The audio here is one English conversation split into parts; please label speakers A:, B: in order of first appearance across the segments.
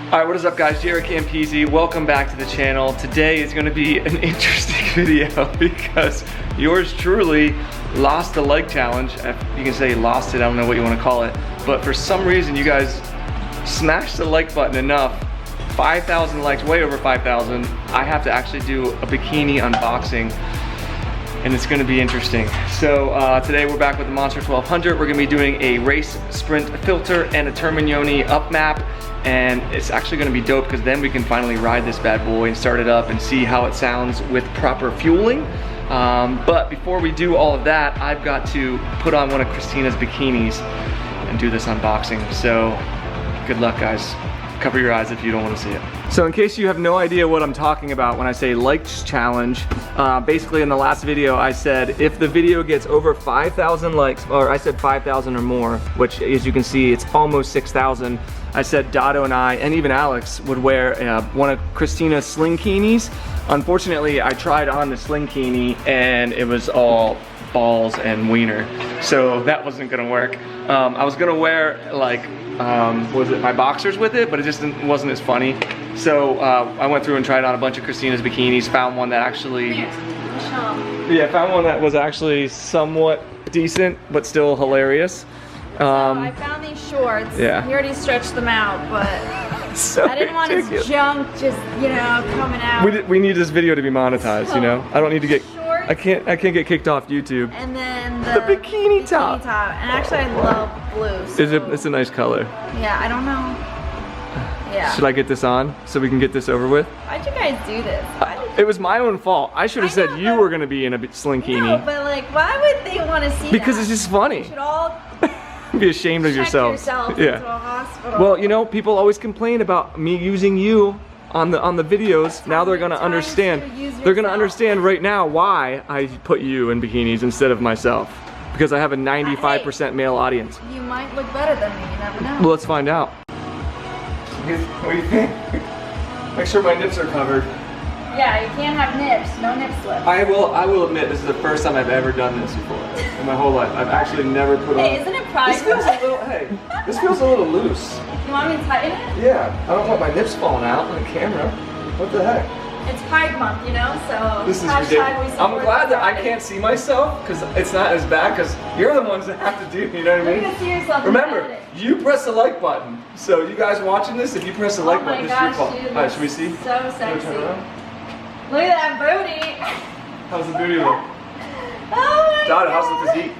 A: Alright, what is up guys? JaretCampisi. Welcome back to the channel. Today is going to be an interesting video because yours truly lost the like challenge. You can say lost it, I don't know what you want to call it. But for some reason you guys smashed the like button enough. 5,000 likes, way over 5,000. I have to actually do a bikini unboxing and it's going to be interesting. So today we're back with the Monster 1200. We're going to be doing a race sprint filter and a Termi Upmap. And it's actually gonna be dope because then we can finally ride this bad boy and start it up and see how it sounds with proper fueling. But before we do all of that, I've got to put on one of Christina's bikinis and do this unboxing. So good luck guys. Cover your eyes if you don't want to see it. So in case you have no idea what I'm talking about when I say likes challenge, basically in the last video I said if the video gets over 5,000 likes, or I said 5,000 or more, which as you can see it's almost 6,000, I said Dotto and I, and even Alex, would wear one of Christina's slinkinis. Unfortunately, I tried on the slinkini and it was all balls and wiener, so that wasn't gonna work. I was gonna wear like, was it my boxers with it, but it just wasn't as funny. So I went through and tried on a bunch of Christina's bikinis, found one that actually, found one that was actually somewhat decent, but still hilarious.
B: So I found these shorts. Yeah. We already stretched them out, but
A: so
B: I didn't want his junk just, you know, coming out.
A: We need this video to be monetized, you know? I don't need to get,
B: shorts,
A: I can't get kicked off YouTube.
B: And then the
A: bikini top.
B: And actually I love blue. So.
A: It's a nice color.
B: Yeah, I don't know. Yeah.
A: Should I get this on so we can get this over with?
B: Why'd you guys do this?
A: It was my own fault. I should have said you were gonna be in a slinkini.
B: No, but like, why would they want to see
A: because
B: that?
A: it's just funny.
B: You should all
A: be ashamed of yourselves.
B: Into a hospital.
A: Well, you know, people always complain about me using you on the videos. Now they're gonna understand. They're gonna understand right now why I put you in bikinis instead of myself. Because I have a 95% male audience.
B: You might look better than me, you never know.
A: Well, let's find out. What do you think? Make sure my nips are covered.
B: Yeah, you can't have nips. No nip slip.
A: I will admit, this is the first time I've ever done this before in my whole life. I've actually never put on.
B: Hey, isn't it pride?
A: This feels a little. Hey, this feels a little loose.
B: You want me to tighten it?
A: Yeah, I don't want my nips falling out on the camera. What the heck?
B: It's Pride Month, you know, so
A: this is ridiculous. I'm glad that I can't see myself because it's not as bad because you're the ones that have to do, you know what I mean?
B: You can see yourself.
A: Remember, you press the like button. So you guys watching this, if you press the like button, it's your fault. Alright, should we see?
B: So sexy. Look at that booty.
A: How's the booty look?
B: Oh my God.
A: How's the physique?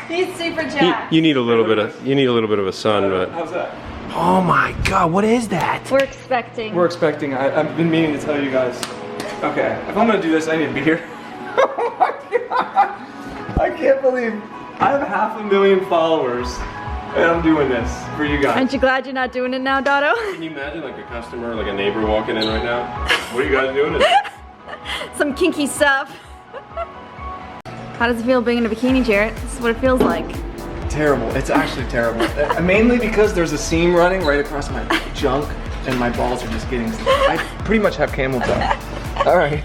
B: He's super jacked.
C: You need a little bit of a sun, but
A: how's that?
C: oh my God, what is that?
B: We're expecting.
A: We're expecting. I've been meaning to tell you guys. Okay, if I'm gonna do this, I need beer. Oh my God! I can't believe I have 500,000 followers, and I'm doing this for you guys.
B: Aren't you glad you're not doing it now, Dotto?
C: Can you imagine like a customer, like a neighbor walking in right now? What are you guys doing?
B: Some kinky stuff. How does it feel being in a bikini, Jaret? This is what it feels like.
A: Terrible. It's actually terrible. Mainly because there's a seam running right across my junk and my balls are just getting. I pretty much have camel toe. All right.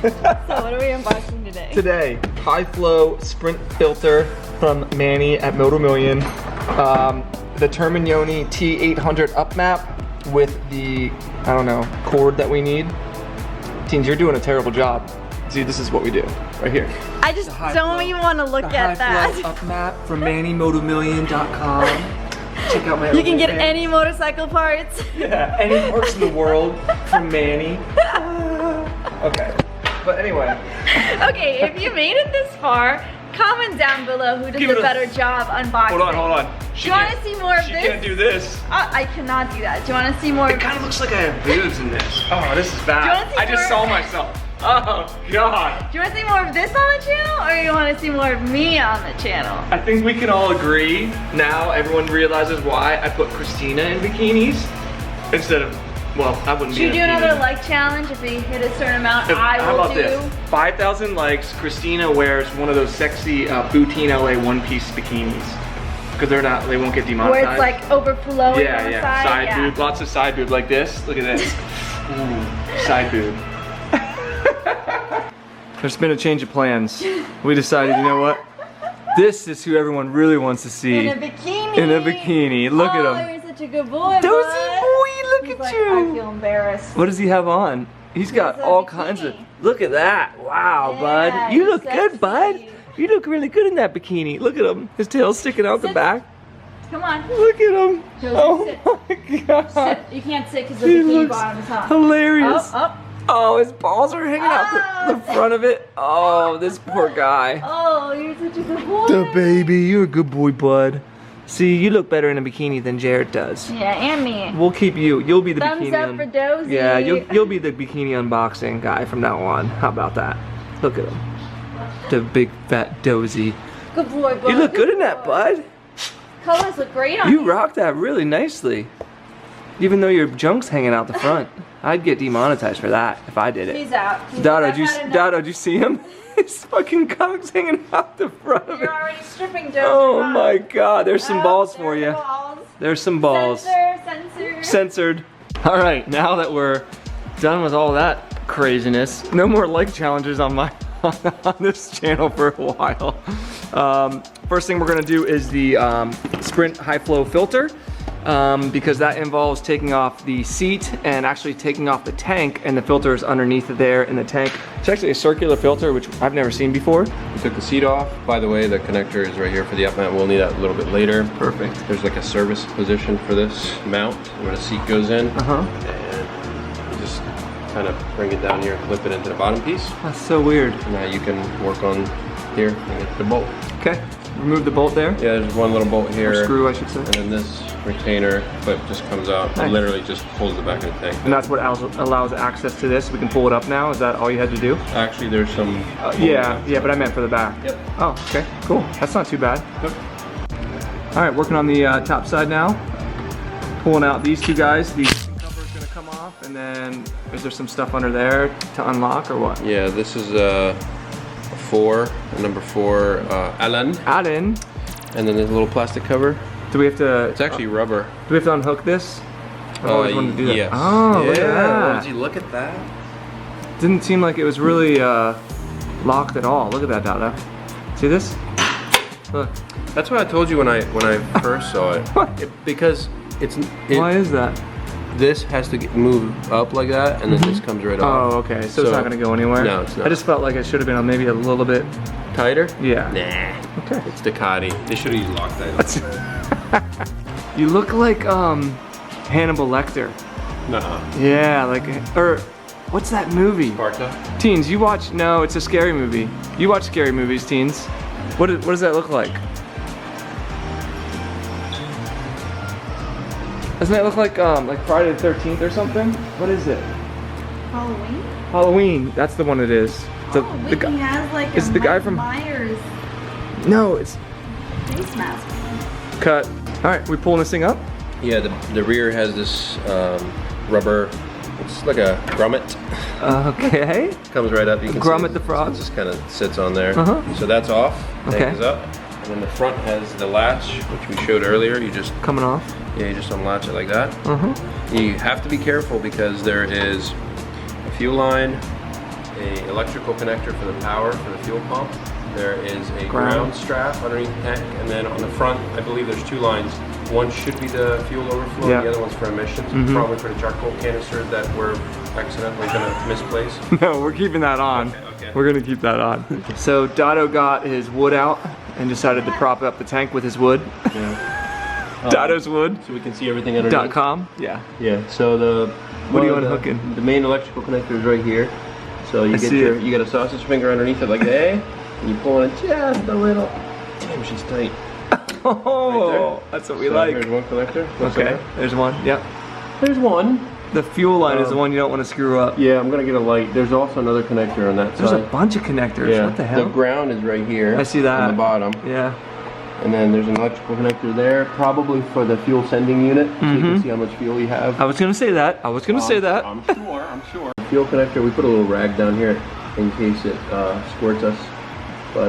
B: So what are we unboxing today?
A: Today, high flow sprint filter from Manny at Moto Million. The Termi T800 Upmap with the, I don't know, cord that we need. Teens, you're doing a terrible job. See, this is what we do right here.
B: I just don't even want to look at that.
A: Upmap from MannyMotoMillion.com. Check out my.
B: You can get any motorcycle parts.
A: Yeah, any parts in the world from Manny. Okay, but anyway.
B: Okay, if you made it this far, comment down below who does a better job unboxing.
A: Hold on.
B: Do you want to see more of this?
A: She can't do this.
B: I cannot do that. Do you want to see more?
A: It kind of looks like I have boobs in this. Oh, this is bad. I just saw myself. Oh, God.
B: Do you want to see more of this on the channel, or you want to see more of me on the channel?
A: I think we can all agree now, everyone realizes why I put Christina in bikinis instead of, well, I wouldn't be in a bikini.
B: Should we do another like challenge if we hit a certain amount?
A: How about this? 5,000 likes, Christina wears one of those sexy Bikini LA one-piece bikinis. Because they won't get demonetized.
B: Where it's like overflowing on the side?
A: Side boob, lots of side boob like this. Look at this. Ooh, side boob. There's been a change of plans. We decided, you know what? This is who everyone really wants to see.
B: In a bikini.
A: In a bikini. Look at him.
B: You're such a good boy.
A: Dozy boy, look
B: embarrassed.
A: What does he have on? He's got
B: It's a
A: all
B: bikini.
A: kinds of. Look at that! Wow,
B: Yeah,
A: bud, you look
B: he's
A: good,
B: sexy.
A: bud. You look really good in that bikini. Look at him. His tail's sticking out the
B: Sit.
A: back.
B: Come on.
A: Look at him.
B: Josie,
A: Oh
B: sit.
A: my god.
B: Sit. You can't sit because the
A: He
B: bikini
A: looks
B: bottom is hot.
A: hilarious.
B: Up.
A: Oh, his balls are hanging out the front of it. Oh, this poor guy.
B: Oh, you're such a good boy.
A: The baby, you're a good boy, bud. See, you look better in a bikini than Jaret does.
B: Yeah, and me.
A: We'll keep you. You'll be the
B: Thumbs
A: bikini.
B: up for Dozy.
A: Yeah, you'll be the bikini unboxing guy from now on. How about that? Look at him, the big fat dozy.
B: Good boy, bud.
A: You look good in that, bud.
B: Colors look great on
A: You rock that really nicely. Even though your junk's hanging out the front, I'd get demonetized for that if I did it.
B: He's out.
A: Dotto, did you see him? His fucking cock's hanging out the front of it.
B: You're already stripping, Dozy.
A: Oh my god, there's some balls for
B: There's
A: you.
B: Balls.
A: There's some balls.
B: Censor.
A: Censored. All right, now that we're done with all that craziness, no more like challenges on my on this channel for a while. First thing we're gonna do is the Sprint high flow filter. Because that involves taking off the seat and actually taking off the tank, and the filter is underneath there in the tank. It's actually a circular filter, which I've never seen before.
C: We took the seat off. By the way, the connector is right here for the Upmap. We'll need that a little bit later.
A: Perfect.
C: There's like a service position for this mount where the seat goes in.
A: Uh-huh.
C: And you just kind of bring it down here and clip it into the bottom piece.
A: That's so weird.
C: Now you can work on here and get the bolt.
A: Okay, remove the bolt there.
C: Yeah, there's one little bolt here.
A: Or screw, I should say.
C: And then this retainer clip just comes out
A: Nice.
C: and literally just pulls the back of the tank.
A: And that's what allows access to this. We can pull it up now. Is that all you had to do?
C: Actually, there's some...
A: Yeah, but I meant for the back.
C: Yep.
A: Oh, okay, cool. That's not too bad.
C: Yep.
A: All right, working on the top side now. Pulling out these two guys. The cover is gonna come off, and then is there some stuff under there to unlock or what?
C: Yeah, this is a number 4 Allen.
A: Allen.
C: And then there's a little plastic cover.
A: Do we have to?
C: It's actually rubber.
A: Do we have to unhook this? I've always wanted to do that.
C: Yes.
A: Oh, look at
C: Yeah,
A: that.
C: Did you look at that?
A: Didn't seem like it was really locked at all. Look at that, Dotto. See this? Look.
C: That's what I told you when I first saw it.
A: What?
C: Because
A: Why is that?
C: this has to move up like that, and then this comes right off.
A: Oh, okay. So it's not gonna go anywhere.
C: No, it's not.
A: I just felt like it should have been maybe a little bit.
C: Tighter?
A: Yeah.
C: Nah.
A: Okay.
C: It's Ducati. They should have used Loctite.
A: You look like Hannibal Lecter.
C: Nuh-uh.
A: Yeah, like or what's that movie?
C: Sparta?
A: Teens, you watch? No, it's a scary movie. You watch scary movies, teens. What does that look like? Doesn't that look like Friday the 13th or something? What is it?
B: Halloween?
A: Halloween. That's the one it is. The
B: He
A: guy.
B: has like
A: Is
B: a
A: the guy
B: Mike
A: from-
B: Myers
A: No, it's
B: face mask.
A: cut. All right, we pulling this thing up.
C: Yeah, the rear has this rubber. It's like a grommet.
A: Okay.
C: Comes right up. You can
A: Grommet
C: see
A: the frog?
C: It just kind of sits on there.
A: Uh-huh.
C: So that's off.
A: Okay.
C: Tank is up. And then the front has the latch, which we showed earlier. You just
A: Coming off.
C: you just unlatch it like that.
A: Uh-huh.
C: You have to be careful because there is a fuel line, a electrical connector for the power for the fuel pump. There is a ground strap underneath the tank, and then on the front, I believe there's 2 lines. One should be the fuel overflow,
A: Yeah.
C: the other one's for emissions, probably for the charcoal canister that we're accidentally gonna misplace.
A: No, we're keeping that on.
C: Okay.
A: We're gonna keep that on. So Dotto got his wood out and decided to prop up the tank with his wood.
C: Yeah.
A: Dotto's wood.
C: So we can see everything underneath.
A: .com. Yeah.
C: Yeah. So the
A: What are you
C: one of
A: unhooking?
C: The main electrical connector is right here. So you
A: see it.
C: you get a sausage finger underneath it like A, and you pull it just a little. Damn, she's tight.
A: Oh, that's what we like.
C: Here's one connector.
A: Okay, there's one. Yep.
C: There's one.
A: The fuel line is the one you don't want to screw up.
C: Yeah, I'm gonna get a light. There's also another connector on that
A: There's a
C: side.
A: bunch of connectors.
C: Yeah.
A: What the hell?
C: The ground is right here.
A: I see that.
C: On the bottom.
A: Yeah.
C: And then there's an electrical connector there, probably for the fuel sending unit, so you can see how much fuel you have.
A: I was gonna say that. I'm
C: sure. Fuel connector, we put a little rag down here in case it squirts us. But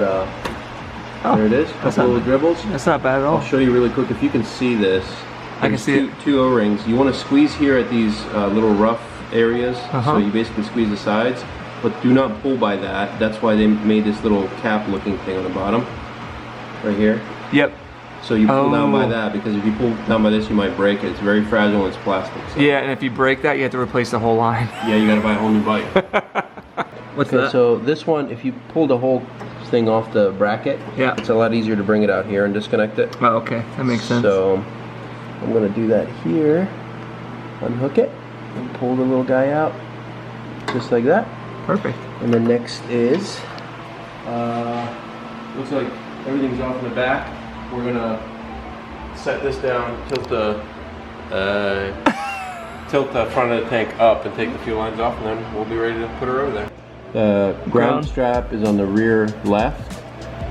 C: there it is.
A: that's
C: Couple
A: not
C: little dribbles.
A: That's not bad at all.
C: I'll show you really quick if you can see this.
A: I can
C: There's
A: see it.
C: two O-rings. You want to squeeze here at these little rough areas.
A: Uh-huh.
C: So you basically squeeze the sides, but do not pull by that. That's why they made this little cap looking thing on the bottom. Right here.
A: Yep.
C: So you pull down by that, because if you pull down by this, you might break it. It's very fragile and it's plastic. So.
A: Yeah, and if you break that, you have to replace the whole line.
C: Yeah, you gotta buy a whole new bike.
A: What's that?
C: So this one, if you pull the whole thing off the bracket,
A: yeah,
C: it's a lot easier to bring it out here and disconnect it.
A: Oh, okay, that makes sense.
C: So I'm gonna do that here. Unhook it and pull the little guy out, just like that.
A: Perfect.
C: And then next is, looks like everything's off in the back. We're gonna set this down, tilt the front of the tank up and take the fuel lines off, and then we'll be ready to put her over there. The ground strap is on the rear left.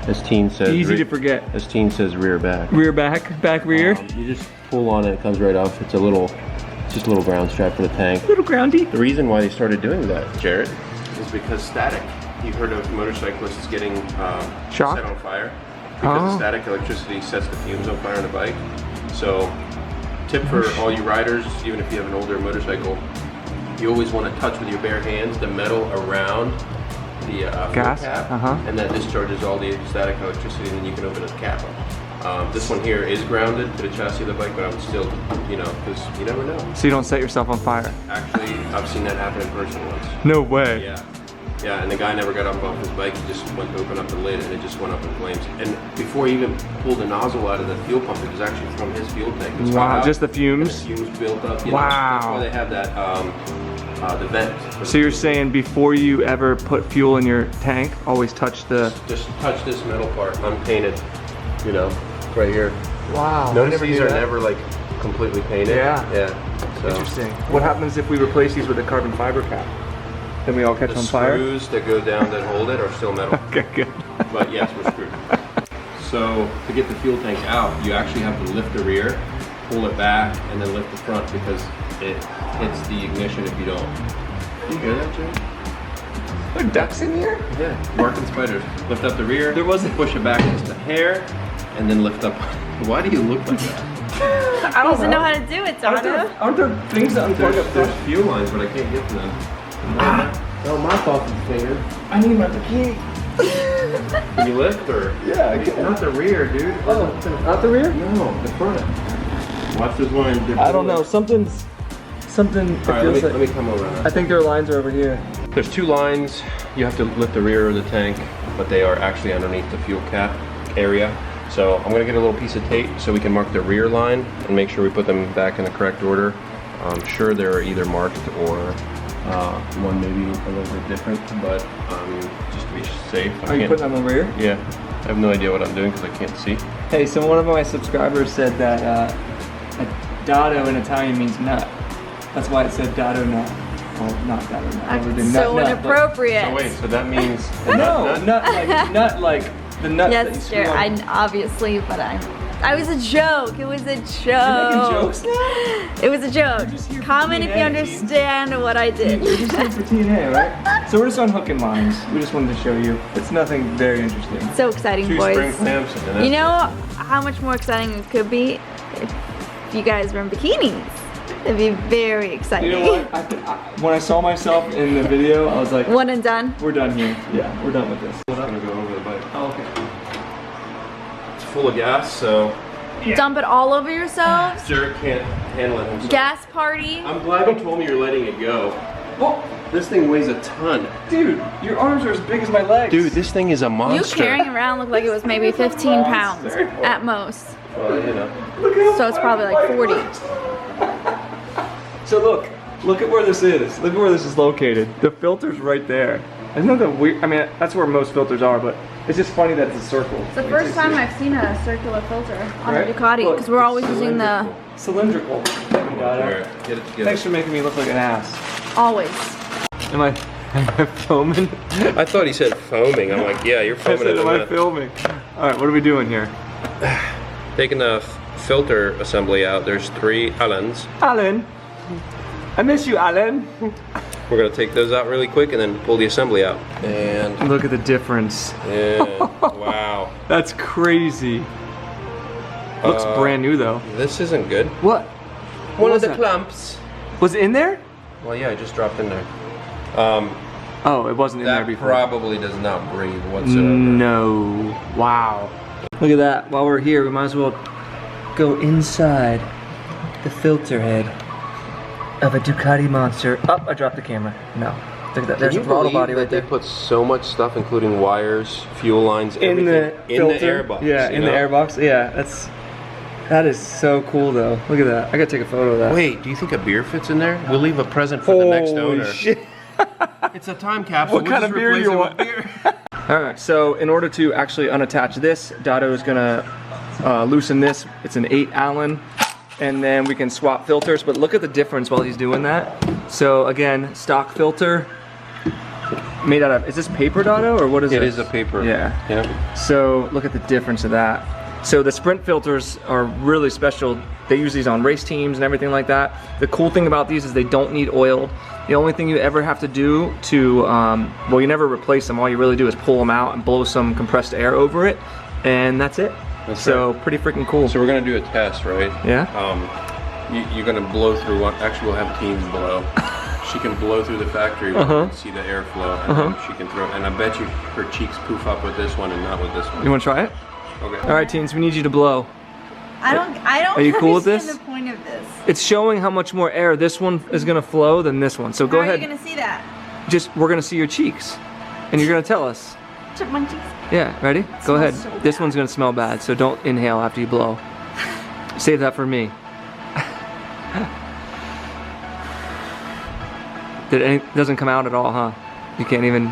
C: As Teen says.
A: Easy to forget.
C: As Teen says, rear back.
A: Rear back, back rear.
C: You just pull on it, it comes right off. It's just a little ground strap for the tank.
A: Little groundy.
C: The reason why they started doing that, Jaret, is because static. You've heard of motorcyclists getting
A: Shock?
C: set on fire. Because the static electricity sets the fumes on fire on a bike. So, tip for all you riders, even if you have an older motorcycle, you always want to touch with your bare hands the metal around the
A: gas
C: cap, and that discharges all the static electricity, and then you can open the cap up. This one here is grounded to the chassis of the bike, but I'm still, you know, because you never know.
A: So you don't set yourself on fire?
C: Actually, I've seen that happen in person once.
A: No way.
C: Yeah. Yeah, and the guy never got up off his bike. He just went to open up the lid, and it just went up in flames. And before he even pulled the nozzle out of the fuel pump, it was actually from his fuel tank. It was hot out,
A: just the fumes?
C: The fumes built up. You
A: wow.
C: know, that's why they have that, the vent.
A: So you're saying before you ever put fuel in your tank, always touch the...
C: Just touch this metal part, unpainted, you know, right here.
A: Wow.
C: Notice these are never like completely painted.
A: Yeah.
C: Yeah. So.
A: Interesting. What happens if we replace these with a carbon fiber cap? Then we all catch on fire?
C: The screws that go down that hold it are still metal.
A: Okay, good.
C: But yes, we're screwed. So to get the fuel tank out, you actually have to lift the rear, pull it back, and then lift the front, because it hits the ignition if you don't. You hear that, Jay?
A: There are ducks in here?
C: Yeah, barking spiders. Lift up the rear, push it back just a hair, and then lift up. Why do you look like that?
B: I don't know how to do it, Dotto.
A: Aren't there things that unplug up?
C: There's fuel lines, but I can't get to them. Oh, my sausage finger.
A: I need my bikini.
C: Can you lift, or?
A: Yeah, I can.
C: Not the rear, dude.
A: Oh, not the rear?
C: No, the front. Watch this line.
A: I don't know. Something.
C: Alright, let me come over.
A: I think their lines are over here.
C: There's two lines. You have to lift the rear of the tank, but they are actually underneath the fuel cap area. So I'm gonna get a little piece of tape so we can mark the rear line and make sure we put them back in the correct order. I'm sure they're either marked or one maybe a little bit different, but just to be safe.
A: Are you putting them on the rear?
C: Yeah. I have no idea what I'm doing because I can't see.
A: Hey, so one of my subscribers said that Dotto in Italian means nut. That's why it said Dotto nut. Well, not Dotto nut.
B: So inappropriate.
C: So wait, so that means
A: no, nut like the nut that you
B: Yes,
A: screw
B: Jaret,
A: on.
B: obviously, but I was a joke. It was a joke.
A: You're making jokes now?
B: It was a joke. Comment if you understand what I did.
A: You're just here for TNA, right? So we're just unhooking lines. We just wanted to show you. It's nothing very interesting.
B: So exciting,
C: Two
B: boys.
C: spring clamps and then
B: You know how much more exciting it could be if you guys were in bikinis. It'd be very exciting.
A: You know what? When I saw myself in the video, I was like,
B: One and done?
A: we're done here. Yeah, we're done with this.
C: I'm gonna go over the bike.
A: Oh, okay.
C: It's full of gas, so
B: Dump it all over yourselves?
C: Jaret can't handle it himself.
B: Gas party?
C: I'm glad you told me you're letting it go.
A: Oh,
C: This thing weighs a ton.
A: dude, your arms are as big as my legs.
C: Dude, this thing is a
B: You
C: monster.
B: carrying around looked like it was maybe 15 pounds at most.
C: Well, you know.
B: So it's probably like 40.
A: So look at where this is. Look at where this is located. The filter's right there. Isn't that weird? I mean, that's where most filters are, but it's just funny that it's a circle.
B: It's the first time I've seen a circular filter on
A: Right?
B: a Ducati,
A: Look,
B: because we're always using the,
A: cylindrical.
C: Jaret, get it together.
A: Thanks for making me look like an ass.
B: always.
A: Am I filming?
C: I thought he said foaming. I'm like, yeah, you're
A: I
C: foaming
A: said,
C: in a
A: am I
C: minute.
A: filming? All right, what are we doing here?
C: Taking the filter assembly out, there's 3 Allens.
A: Alan, I miss you, Alan.
C: We're gonna take those out really quick and then pull the assembly out. And
A: Look at the difference.
C: yeah, wow.
A: That's crazy. Looks brand new though.
C: This isn't good.
A: What?
C: One of
A: was
C: the
A: that?
C: clamps.
A: Was it in there?
C: Well, yeah, it just dropped in there.
A: Oh, it wasn't in there
C: That
A: before.
C: probably does not breathe whatsoever.
A: No. Wow. Look at that. While we're here, we might as well go inside the filter head of a Ducati monster. Oh, I dropped the camera. No. Look at that. There's a throttle body right there.
C: They put so much stuff, including wires, fuel lines, everything,
A: in the
C: air box.
A: Yeah, in the air box. Yeah, that is so cool though. Look at that. I gotta take a photo of that.
C: Wait, do you think a beer fits in there? We'll leave a present for the next owner.
A: Shit.
C: It's a time capsule.
A: What kind of beer do you want? Alright, so in order to actually unattach this, Dotto is gonna loosen this. It's an 8 Allen, and then we can swap filters. But look at the difference while he's doing that. So again, stock filter, made out of, is this paper, Dotto, or what is it?
C: It is a paper.
A: Yeah.
C: Yeah.
A: So look at the difference of that. So the Sprint filters are really special. They use these on race teams and everything like that. The cool thing about these is they don't need oil. The only thing you ever have to do to, well, you never replace them. All you really do is pull them out and blow some compressed air over it, and that's it. So pretty freaking cool.
C: So we're gonna do a test, right?
A: Yeah.
C: You're gonna blow through one. Actually, we'll have teams blow. She can blow through the factory one and see the airflow, and then she can throw. And I bet you her cheeks poof up with this one and not with this one.
A: You want to try it?
C: Okay.
A: All right, teens, we need you to blow.
B: I don't
A: Are you cool with
B: understand
A: this?
B: the point of this.
A: It's showing how much more air this one is gonna flow than this one. So go ahead.
B: How are you gonna see that?
A: We're gonna see your cheeks, and you're gonna tell us.
B: Chipmunk cheeks.
A: Yeah, ready? Go ahead.
B: So
A: This one's gonna smell bad, so don't inhale after you blow. Save that for me. Doesn't come out at all, huh? You can't even.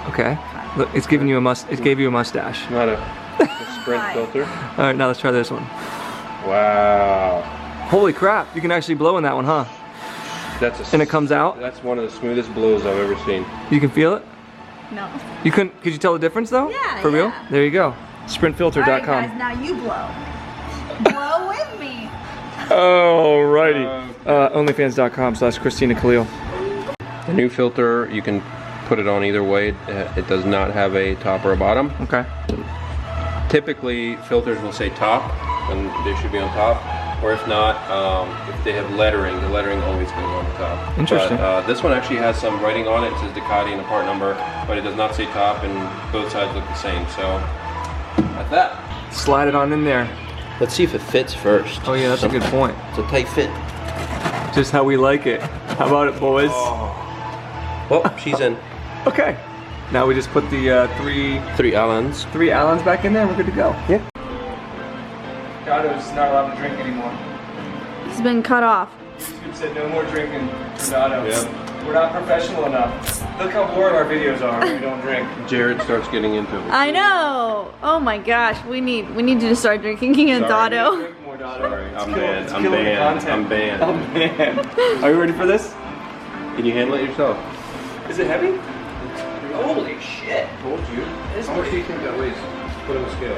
A: Okay. Look, it's giving you a It gave you a mustache.
C: Not a Sprint filter.
A: All right, now let's try this one.
C: Wow.
A: Holy crap! You can actually blow in that one, huh? And it comes out.
C: That's one of the smoothest blows I've ever seen.
A: You can feel it.
B: No.
A: You couldn't? Could you tell the difference though?
B: Yeah.
A: For real? There you go. Sprintfilter.com.
B: Alright guys, now you blow. Blow with me.
A: Alrighty. Onlyfans.com/Christina Khalil.
C: The new filter, you can put it on either way. It does not have a top or a bottom.
A: Okay.
C: Typically, filters will say top, and they should be on top. Or if not, if they have lettering, the lettering always goes on the top.
A: Interesting.
C: But this one actually has some writing on it. It says Ducati and the part number, but it does not say top, and both sides look the same. So, at that.
A: Slide it on in there.
D: Let's see if it fits first.
A: Oh yeah, that's a good point.
D: It's a tight fit.
A: Just how we like it. How about it, boys?
D: Oh, she's in.
A: Okay. Now we just put the
D: 3 Allens.
A: 3 Allens back in there and we're good to go. Yeah. Dotto's not allowed to drink anymore.
B: It's been cut off.
A: YouTube said no more drinking for Dotto.
C: Yep.
A: We're not professional enough. Look how boring our videos are when we don't drink.
C: Jared starts getting into it.
B: I know. Oh my gosh, we need you to start drinking again, Dotto.
A: Drink more, Dotto.
C: Sorry,
A: It's
C: I'm
A: killing-
C: banned.
A: it's
C: I'm
A: killing the
C: banned.
A: content.
C: I'm banned.
A: I'm banned. Are you ready for this?
C: Can you handle it yourself?
A: Is it heavy? Holy shit.
C: Told you. How much do you think that weighs? Put on a scale.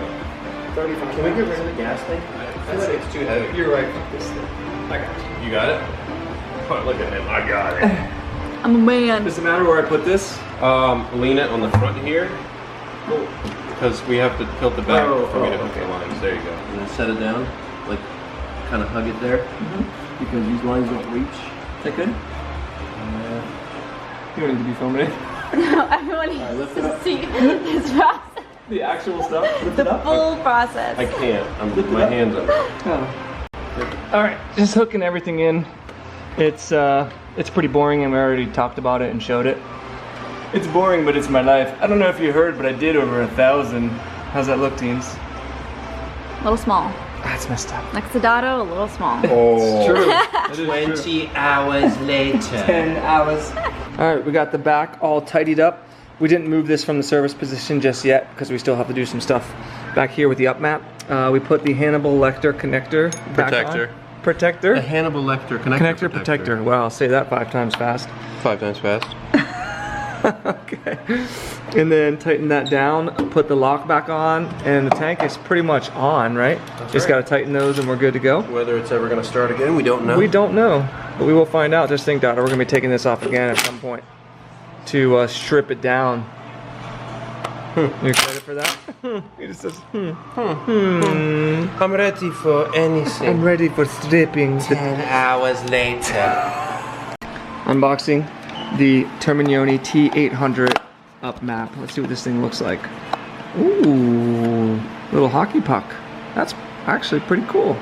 A: 35.
D: Can we get rid of the gas tank?
C: I feel like it's too heavy.
A: You're right. Fuck this thing. I got you.
C: You got it? Oh, look at him. I got it.
B: I'm a man.
A: Does it matter where I put this?
C: Lean it on the front here. Because we have to tilt the back for me to hook the lines. There you go.
D: And then set it down, like kind of hug it there, because these lines don't reach.
A: Is that good? You don't need to be filming it.
B: No, everyone needs
D: lift it
B: to
D: up.
B: see this process.
A: The actual stuff. Lift
B: The
A: it up.
B: full process.
C: I can't. My hands are.
A: Oh. All right, just hooking everything in. It's pretty boring, and we already talked about it and showed it. It's boring, but it's my life. I don't know if you heard, but I did over 1,000. How's that look, teens?
B: A little small.
A: That's messed up.
B: Next to Dotto, a little small.
A: It's true. It is true.
D: 20 hours later.
A: 10 hours. All right, we got the back all tidied up. We didn't move this from the service position just yet because we still have to do some stuff back here with the Upmap. We put the Hannibal Lecter connector back
C: Protector.
A: on. Protector.
C: The Hannibal Lecter
A: Connector protector. Wow, I'll say that 5 times fast.
C: 5 times fast.
A: Okay. And then tighten that down, put the lock back on, and the tank is pretty much on, right? Just got to tighten those and we're good to go.
C: Whether it's ever going to start again, we don't know.
A: We don't know, but we will find out. Just think, Dotto, we're going to be taking this off again at some point to strip it down. You excited for that? He just says,
D: I'm ready for anything.
A: I'm ready for stripping.
D: 10 hours later.
A: Unboxing the Termi T800 Upmap. Let's see what this thing looks like. Ooh, little hockey puck. That's actually pretty cool.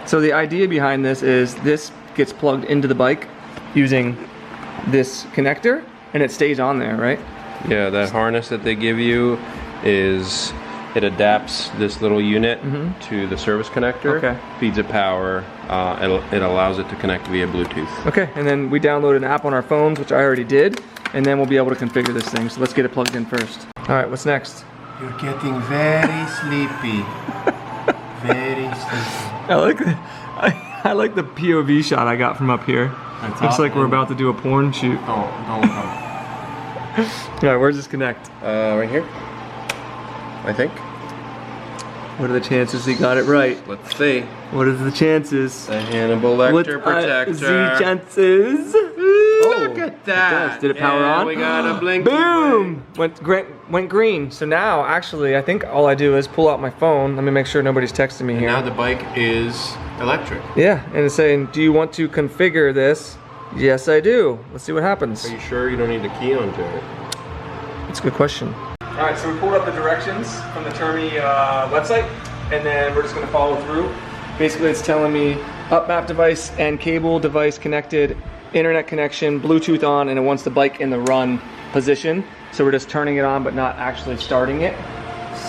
A: So the idea behind this is this gets plugged into the bike using this connector and it stays on there, right?
C: Yeah, that harness that they give you is, it adapts this little unit to the service connector,
A: Okay.
C: feeds it power, it allows it to connect via Bluetooth.
A: Okay, and then we download an app on our phones, which I already did, and then we'll be able to configure this thing. So let's get it plugged in first. All right, what's next?
E: You're getting very sleepy. Very sleepy.
A: I like the POV shot I got from up here.
E: That's
A: Looks like we're
E: awesome.
A: about to do a porn shoot.
E: Don't come.
A: All right, where's this connect?
C: Right here, I think.
A: What are the chances he got it right?
C: Let's see.
A: What are the chances?
C: The Hannibal Lecter protector.
A: The chances?
C: Look at that.
A: It does. Did it power on?
C: We got a blinky.
A: Boom! Went green. So now, actually, I think all I do is pull out my phone. Let me make sure nobody's texting me
E: And
A: here.
E: now the bike is electric.
A: Yeah, and it's saying, do you want to configure this? Yes, I do. Let's see what happens.
C: Are you sure you don't need the key on, Jaret?
A: That's a good question. All right, so we pulled up the directions from the Termi website, and then we're just gonna follow through. Basically, it's telling me Upmap device and cable device connected, internet connection, Bluetooth on, and it wants the bike in the run position. So we're just turning it on, but not actually starting it.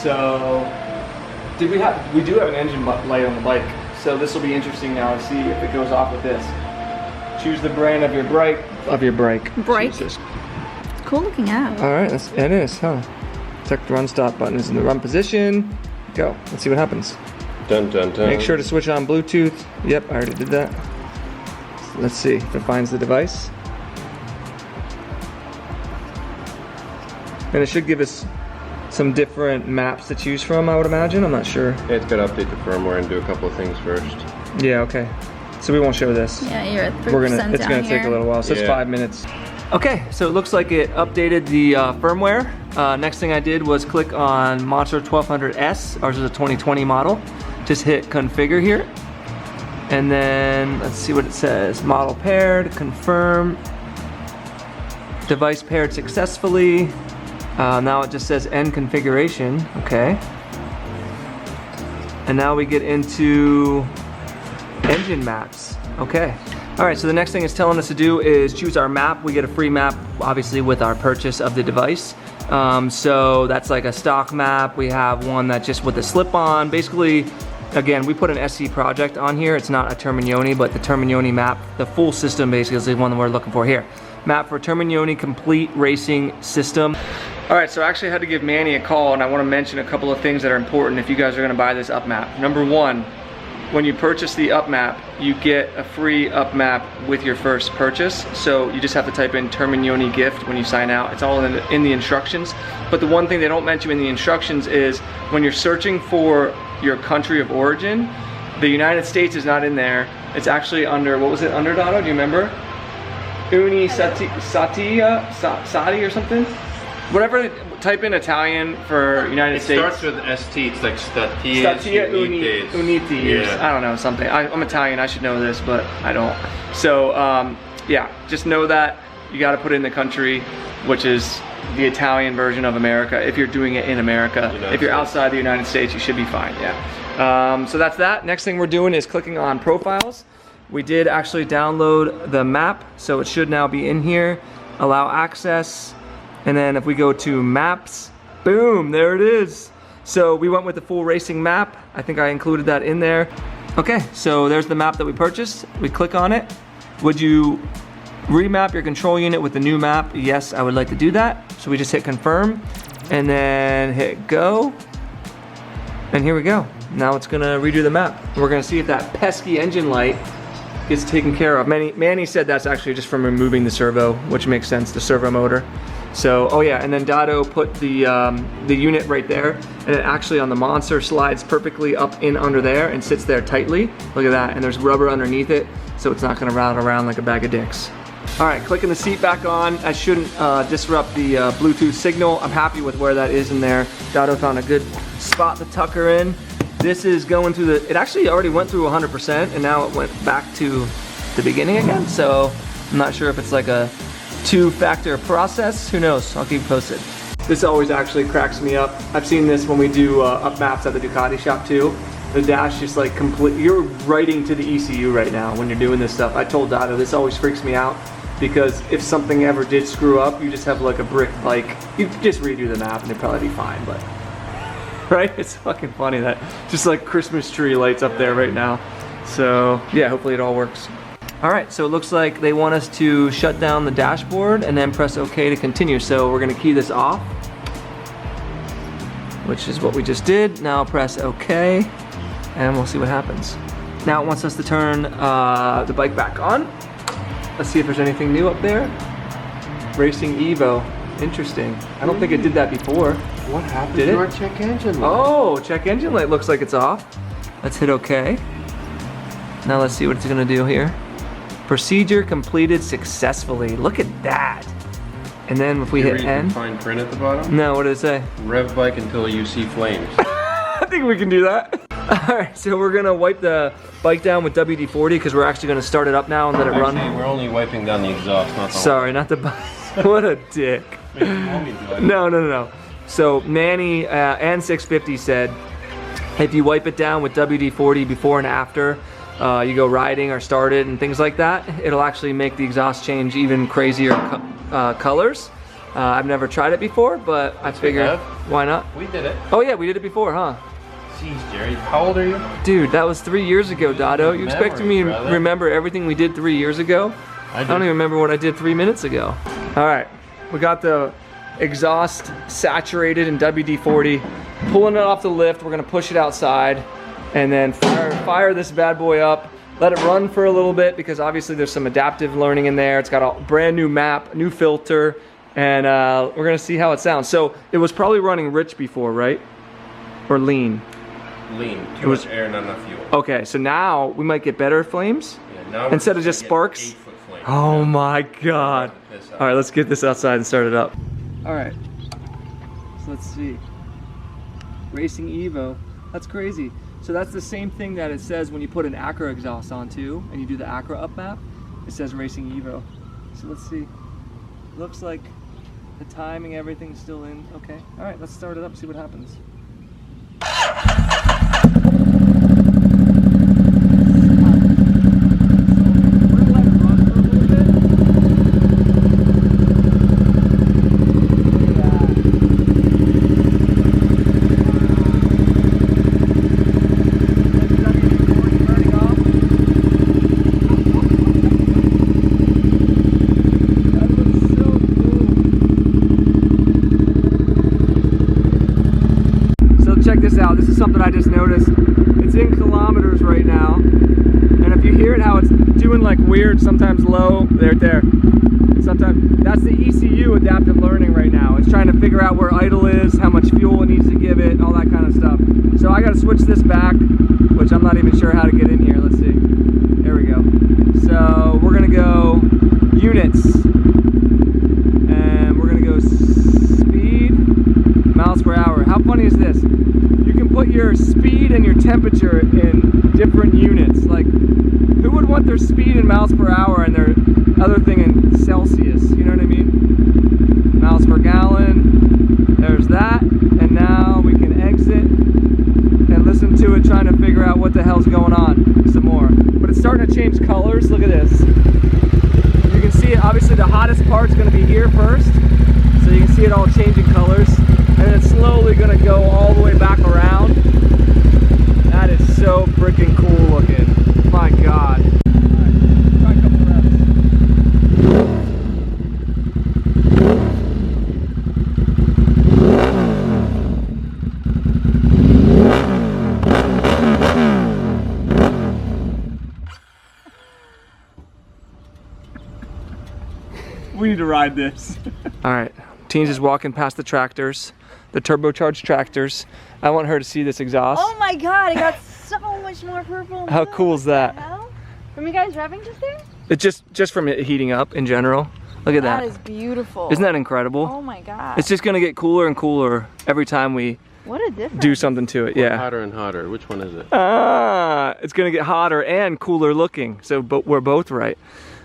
A: So, we do have an engine light on the bike. So this will be interesting now to see if it goes off with this. Choose the brand of your brake.
B: Brake?
A: Jesus.
B: Cool looking app.
A: All right, it is, huh? Check the run stop button is in the run position. Go, let's see what happens.
C: Dun dun dun.
A: Make sure to switch on Bluetooth. Yep, I already did that. Let's see if it finds the device. And it should give us some different maps to choose from, I would imagine. I'm not sure.
C: Yeah, it's got to update the firmware and do a couple of things first.
A: Yeah, okay. So we won't show this.
B: Yeah, you're at 3%
A: It's gonna
B: down
A: take a
B: here.
A: little while, so it's
C: Yeah.
A: 5 minutes. Okay, so it looks like it updated the firmware. Next thing I did was click on Monster 1200S. Ours is a 2020 model. Just hit configure here. And then let's see what it says. Model paired, confirm. Device paired successfully. Now it just says end configuration, okay. And now we get into engine maps, okay. All right, so the next thing it's telling us to do is choose our map. We get a free map, obviously, with our purchase of the device. So that's like a stock map. We have one that's just with a slip-on. Basically, again, we put an SC project on here. It's not a Termignoni, but the Termignoni map, the full system basically is the one that we're looking for here. Map for Termignoni complete racing system. All right, so I actually had to give Manny a call, and I want to mention a couple of things that are important if you guys are going to buy this Upmap. Number one, when you purchase the Upmap, you get a free Upmap with your first purchase. So you just have to type in Termignoni gift when you sign out. It's all in the instructions. But the one thing they don't mention in the instructions is when you're searching for your country of origin, the United States is not in there. It's actually under, what was it under, Dotto? Do you remember? Sati or something? Whatever, type in Italian for United States.
E: It starts with ST. It's like
A: Statia Unitis.
E: Yeah.
A: I don't know, something. I'm Italian, I should know this, but I don't. So, yeah, just know that you gotta put in the country, which is the Italian version of America, if you're doing it in America. If you're outside the United States, you should be fine, yeah. So that's that. Next thing we're doing is clicking on profiles. We did actually download the map, so it should now be in here. Allow access. And then if we go to maps, boom, there it is. So we went with the full racing map. I think I included that in there. Okay, so there's the map that we purchased. We click on it. Would you remap your control unit with the new map? Yes, I would like to do that. So we just hit confirm and then hit go. And here we go. Now it's gonna redo the map. We're gonna see if that pesky engine light gets taken care of. Manny said that's actually just from removing the servo, which makes sense, the servo motor. So, oh yeah, and then Dotto put the unit right there, and it actually on the Monster slides perfectly up in under there and sits there tightly. Look at that, and there's rubber underneath it, so it's not gonna rattle around like a bag of dicks. All right, clicking the seat back on. I shouldn't disrupt the Bluetooth signal. I'm happy with where that is in there. Dotto found a good spot to tuck her in. This is going through it actually already went through 100%, and now it went back to the beginning again, so I'm not sure if it's like a two-factor process. Who knows? I'll keep you posted. This always actually cracks me up. I've seen this when we do Upmaps at the Ducati shop too. The dash just like you're writing to the ECU right now when you're doing this stuff. I told Dotto, this always freaks me out because if something ever did screw up, you just have like a brick bike. You could just redo the map and it'd probably be fine, but right? It's fucking funny that just like Christmas tree lights up there right now. So yeah, hopefully it all works. All right, so it looks like they want us to shut down the dashboard and then press OK to continue. So we're gonna key this off, which is what we just did. Now press OK, and we'll see what happens. Now it wants us to turn the bike back on. Let's see if there's anything new up there. Racing Evo, interesting. I don't think it did that before.
E: What happened
A: Did
E: to
A: it?
E: our check engine light?
A: Oh, check engine light looks like it's off. Let's hit OK. Now let's see what it's gonna do here. Procedure completed successfully. Look at that. And then if we
C: You
A: hit
C: read the
A: N.
C: fine print at the bottom?
A: No, what did it say?
C: Rev bike until you see flames.
A: I think we can do that. All right, so we're gonna wipe the bike down with WD-40 because we're actually gonna start it up now and let it run.
C: Actually, we're only wiping down the exhaust, not the
A: Sorry, not the bike. What a dick. No. So Manny and 650 said if you wipe it down with WD-40 before and after you go riding or start it and things like that, it'll actually make the exhaust change even crazier colors. I've never tried it before, but I figured why not?
C: We did it.
A: Oh yeah, we did it before, huh?
C: Jeez, Jerry, how old are you?
A: Dude, that was 3 years ago, Dotto. You expecting me to remember everything we did 3 years ago? I don't even remember what I did 3 minutes ago. All right, we got the exhaust saturated in WD-40. Pulling it off the lift, we're gonna push it outside and then fire this bad boy up. Let it run for a little bit because obviously there's some adaptive learning in there. It's got a brand new map, new filter, and we're gonna see how it sounds. So it was probably running rich before, right? Or lean?
C: Lean, too much air, not enough fuel.
A: Okay, so now we might get better flames
C: Yeah, now
A: instead of just sparks.
C: 8-foot flames.
A: Oh my God. All right, let's get this outside and start it up. All right, so let's see. Racing Evo, that's crazy. So that's the same thing that it says when you put an Acura exhaust on too, and you do the Acura Upmap, it says Racing Evo. So let's see, looks like the timing, everything's still in, okay. All right, let's start it up, see what happens. Check this out, this is something I just noticed. It's in kilometers right now. And if you hear it how it's doing like weird, sometimes low, there. And sometimes, that's the ECU adaptive learning right now. It's trying to figure out where idle is, how much fuel it needs to give it, all that kind of stuff. So I gotta switch this back, which I'm not even sure how to get in here. Let's see. There we go. So we're gonna go units. And we're gonna go speed, miles per hour. How funny is this? You can put your speed and your temperature in different units. Like, who would want their speed in miles per hour and their other thing in Celsius? You know what I mean? Miles per gallon. There's that. And now we can exit and listen to it, trying to figure out what the hell's going on some more. But it's starting to change colors. Look at this. You can see it. Obviously, the hottest part's going to be here first. So you can see it all changing colors. And then it's slowly gonna go all the way back around. That is so freaking cool looking. My God. Alright, try a couple reps. We need to ride this. Alright, Teen's is walking past the tractors. The turbocharged tractors. I want her to see this exhaust.
B: Oh my God, it got so much more purple.
A: How cool is that?
B: From you guys revving just there?
A: It's just from it heating up in general. Look at that.
B: That is beautiful.
A: Isn't that incredible?
B: Oh my God.
A: It's just gonna get cooler and cooler every time we
B: What a difference.
A: do something to it. Yeah.
C: Hotter and hotter. Which one is it?
A: It's gonna get hotter and cooler looking. So, but we're both right.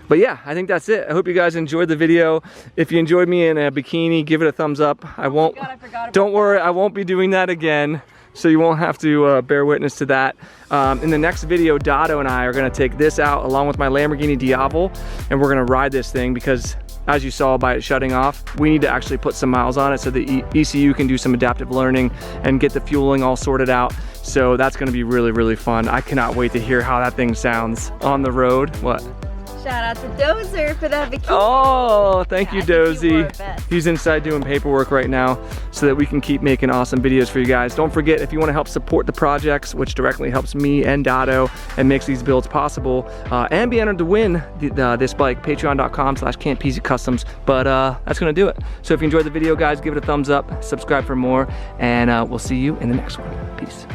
A: But yeah, I think that's it. I hope you guys enjoyed the video. If you enjoyed me in a bikini, give it a thumbs up. I won't.
B: God, I forgot about
A: Don't worry, I won't be doing that again. So you won't have to bear witness to that. In the next video, Dotto and I are gonna take this out along with my Lamborghini Diavel, and we're gonna ride this thing because, as you saw by it shutting off, we need to actually put some miles on it so the ECU can do some adaptive learning and get the fueling all sorted out. So that's gonna be really, really fun. I cannot wait to hear how that thing sounds on the road. What?
B: Shout out to Dozer for that bikini.
A: Oh, thank you,
B: I think you wore
A: Dozy.
B: it best.
A: He's inside doing paperwork right now so that we can keep making awesome videos for you guys. Don't forget, if you want to help support the projects, which directly helps me and Dotto and makes these builds possible, and be entered to win this bike, patreon.com/Campisi Customs. But that's going to do it. So if you enjoyed the video, guys, give it a thumbs up, subscribe for more, and we'll see you in the next one. Peace.